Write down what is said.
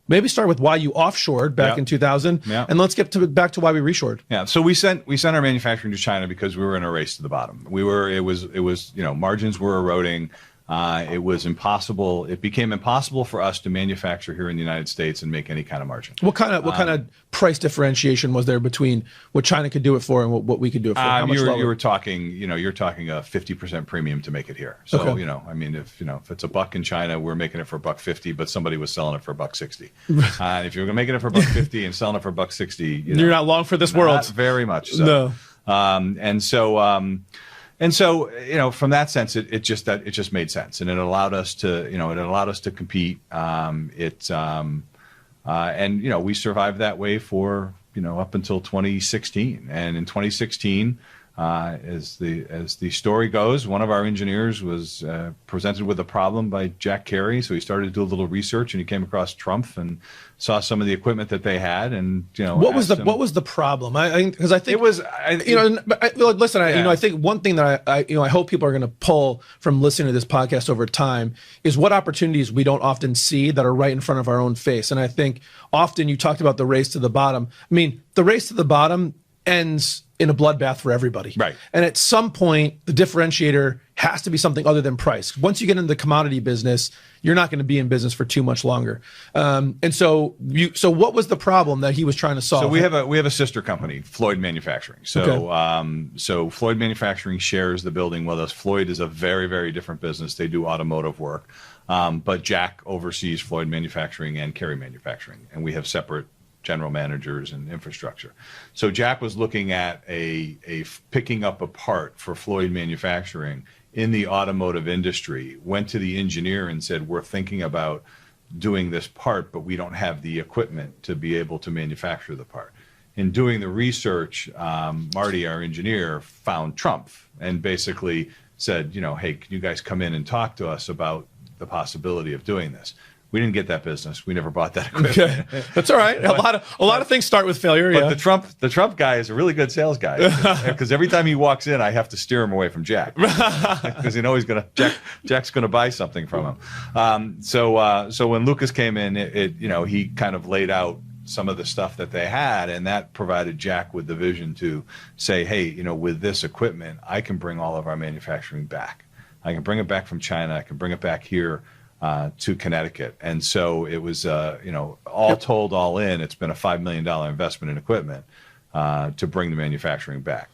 maybe start with why you offshored back in 2000, and let's get back to why we reshored. Yeah, so we sent our manufacturing to China because we were in a race to the bottom. It was margins were eroding. It was impossible. It became impossible for us to manufacture here in the United States and make any kind of margin. What kind of price differentiation was there between what China could do it for and what we could do it for? How much lower? You were talking, you're talking a 50% premium to make it here. So, I mean, if it's $1 in China, we're making it for $1.50, but somebody was selling it for $1.60. And if you're making it for $1.50 and selling it for $1.60, you're not long for this world. Not very much. So. No. And so, from that sense, it just made sense, and it allowed us to compete. We survived that way for up until 2016. And in 2016, as the story goes, one of our engineers was presented with a problem by Jack Carey, so he started to do a little research, and he came across Trumpf and saw some of the equipment that they had, and what was the problem? Because I think it was listen, I think one thing that I hope people are going to pull from listening to this podcast over time is what opportunities we don't often see that are right in front of our own face. And I think often you talked about the race to the bottom. I mean, the race to the bottom ends in a bloodbath for everybody. Right. And at some point, the differentiator has to be something other than price. Once you get into the commodity business, you're not going to be in business for too much longer. And so what was the problem that he was trying to solve? So we have a sister company, Floyd Manufacturing. So Floyd Manufacturing shares the building with us. Floyd is a very, very different business. They do automotive work. But Jack oversees Floyd Manufacturing and Carey Manufacturing, and we have separate general managers and infrastructure. So Jack was looking at a picking up a part for Floyd Manufacturing in the automotive industry, went to the engineer and said, we're thinking about doing this part, but we don't have the equipment to be able to manufacture the part. In doing the research, Marty, our engineer, found Trumpf and basically said, hey, can you guys come in and talk to us about the possibility of doing this? We didn't get that business. We never bought that equipment. Okay. That's all right. A lot of things start with failure. But the Trump guy is a really good sales guy, because every time he walks in, I have to steer him away from Jack, because Jack's gonna buy something from him. So when Lucas came in, he kind of laid out some of the stuff that they had, and that provided Jack with the vision to say, hey, with this equipment, I can bring all of our manufacturing back. I can bring it back from China. I can bring it back here to Connecticut. And so it was, all told, all in, it's been a $5 million investment in equipment to bring the manufacturing back.